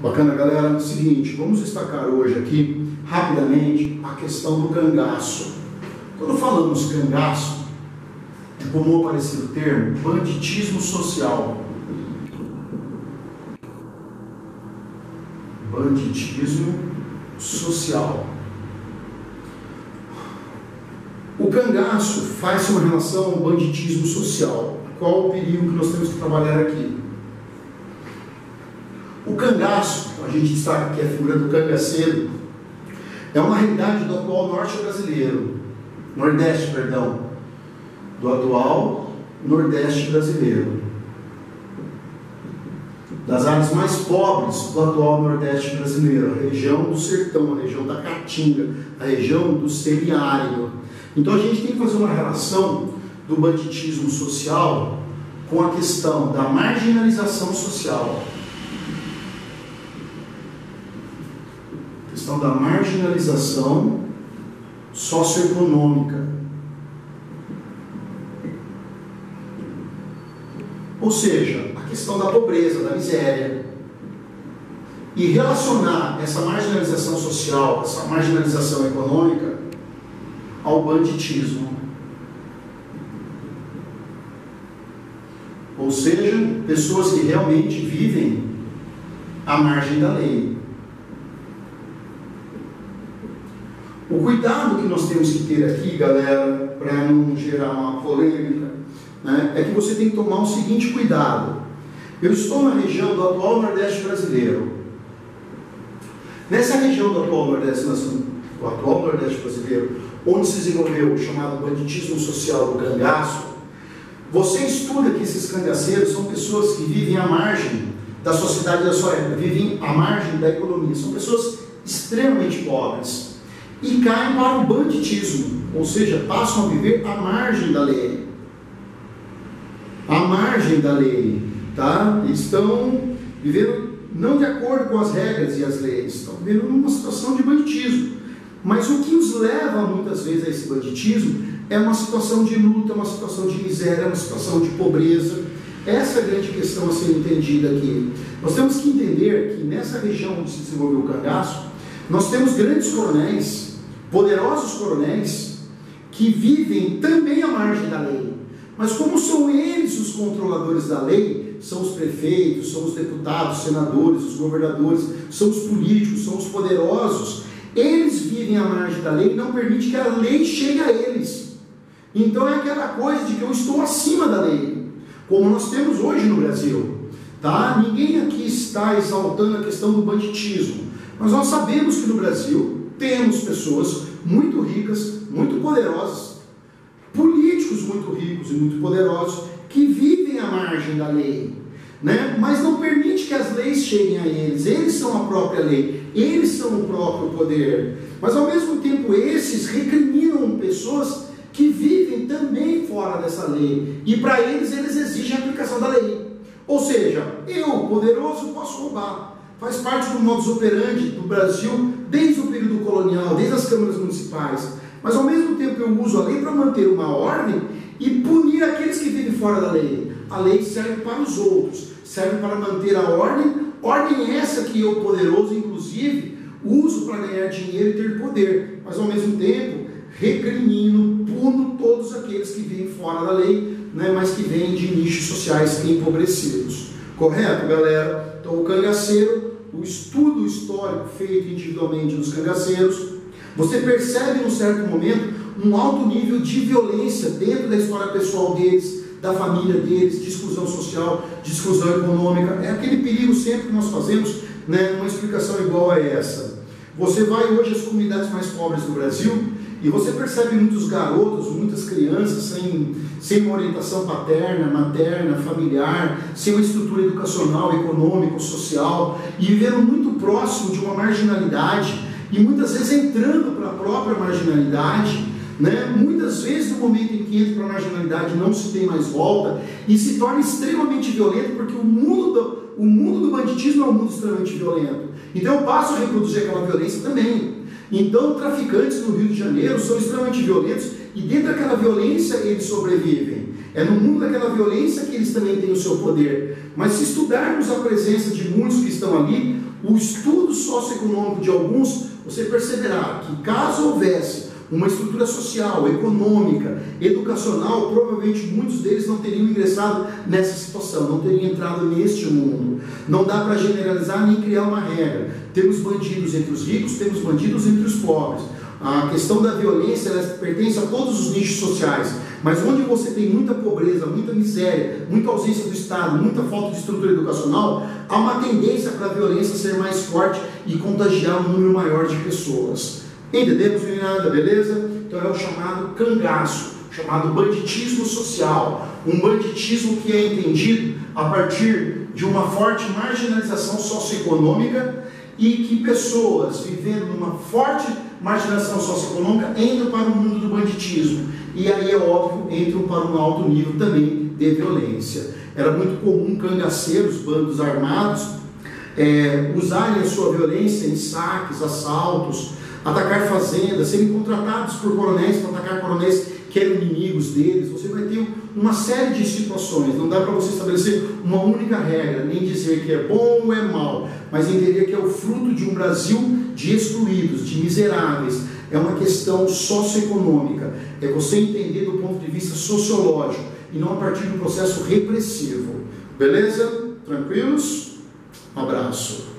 Bacana, galera. Seguinte, vamos destacar hoje aqui, rapidamente, a questão do cangaço. Quando falamos cangaço, é comum aparecer o termo banditismo social. Banditismo social. O cangaço faz uma relação ao banditismo social. Qual o perigo que nós temos que trabalhar aqui? O cangaço, a gente destaca aqui a figura do cangaceiro, é uma realidade do atual nordeste, do atual nordeste brasileiro, das áreas mais pobres do atual nordeste brasileiro, a região do sertão, a região da caatinga, a região do semiárido. Então a gente tem que fazer uma relação do banditismo social com a questão da marginalização social. Questão da marginalização socioeconômica. Ou seja, a questão da pobreza, da miséria. E relacionar essa marginalização social, essa marginalização econômica ao banditismo. Ou seja, pessoas que realmente vivem à margem da lei. O cuidado que nós temos que ter aqui, galera, para não gerar uma polêmica, né, é que você tem que tomar o seguinte cuidado. Eu estou na região do atual Nordeste brasileiro. Nessa região do atual Nordeste brasileiro, onde se desenvolveu o chamado banditismo social do cangaço, você estuda que esses cangaceiros são pessoas que vivem à margem da sociedade da sua época, vivem à margem da economia, são pessoas extremamente pobres e caem para o banditismo, ou seja, passam a viver à margem da lei. À margem da lei, tá? Eles estão vivendo não de acordo com as regras e as leis, estão vivendo numa situação de banditismo. Mas o que os leva muitas vezes a esse banditismo é uma situação de luta, uma situação de miséria, uma situação de pobreza. Essa é a grande questão a ser entendida aqui. Nós temos que entender que nessa região onde se desenvolveu o cangaço, nós temos grandes coronéis, poderosos coronéis, que vivem também à margem da lei. Mas como são eles os controladores da lei, são os prefeitos, são os deputados, senadores, os governadores, são os políticos, são os poderosos, eles vivem à margem da lei e não permite que a lei chegue a eles. Então é aquela coisa de que eu estou acima da lei, como nós temos hoje no Brasil. Tá? Ninguém aqui está exaltando a questão do banditismo, mas nós sabemos que no Brasil temos pessoas muito ricas, muito poderosas, políticos muito ricos e muito poderosos, que vivem à margem da lei, né? Mas não permite que as leis cheguem a eles. Eles são a própria lei, eles são o próprio poder, mas ao mesmo tempo esses recriminam pessoas que vivem também fora dessa lei, e para eles exigem a aplicação da lei. Ou seja, eu, poderoso, posso roubar. Faz parte do modus operandi do Brasil desde o período colonial, desde as câmaras municipais. Mas ao mesmo tempo eu uso a lei para manter uma ordem e punir aqueles que vivem fora da lei. A lei serve para os outros, serve para manter a ordem essa que eu, poderoso, inclusive, uso para ganhar dinheiro e ter poder, mas ao mesmo tempo recrimino, puno todos aqueles que vivem fora da lei, né, mas que vêm de nichos sociais empobrecidos. Correto, galera? Então o cangaceiro, o estudo histórico feito individualmente dos cangaceiros, você percebe num certo momento um alto nível de violência dentro da história pessoal deles, da família deles, de exclusão social, de exclusão econômica. É aquele perigo sempre que nós fazemos, né, uma explicação igual a essa. Você vai hoje às comunidades mais pobres do Brasil e você percebe muitos garotos, muitas crianças sem uma orientação paterna, materna, familiar, sem uma estrutura educacional, econômica, social, e vivendo muito próximo de uma marginalidade, e muitas vezes entrando para a própria marginalidade, né? Muitas vezes no momento em que entra para a marginalidade não se tem mais volta e se torna extremamente violento, porque o mundo do banditismo é um mundo extremamente violento. Então eu passo a reproduzir aquela violência também. Então traficantes no Rio de Janeiro são extremamente violentos e dentro daquela violência eles sobrevivem. É no mundo daquela violência que eles também têm o seu poder. Mas se estudarmos a presença de muitos que estão ali, o estudo socioeconômico de alguns, você perceberá que caso houvesse uma estrutura social, econômica, educacional, provavelmente muitos deles não teriam ingressado nessa situação, não teriam entrado neste mundo. Não dá para generalizar nem criar uma regra. Temos bandidos entre os ricos, temos bandidos entre os pobres. A questão da violência, ela pertence a todos os nichos sociais, mas onde você tem muita pobreza, muita miséria, muita ausência do Estado, muita falta de estrutura educacional, há uma tendência para a violência ser mais forte e contagiar um número maior de pessoas. Entendemos, meninada, beleza? Então é o chamado cangaço, chamado banditismo social, um banditismo que é entendido a partir de uma forte marginalização socioeconômica e que pessoas vivendo numa forte marginalização socioeconômica entram para o mundo do banditismo e aí é óbvio, entram para um alto nível também de violência. Era muito comum cangaceiros, bandos armados, usarem a sua violência em saques, assaltos, atacar fazendas, serem contratados por coronéis para atacar coronéis que eram inimigos deles. Você vai ter uma série de situações, não dá para você estabelecer uma única regra, nem dizer que é bom ou é mal, mas entender que é o fruto de um Brasil de excluídos, de miseráveis. É uma questão socioeconômica, é você entender do ponto de vista sociológico e não a partir do processo repressivo. Beleza? Tranquilos? Um abraço.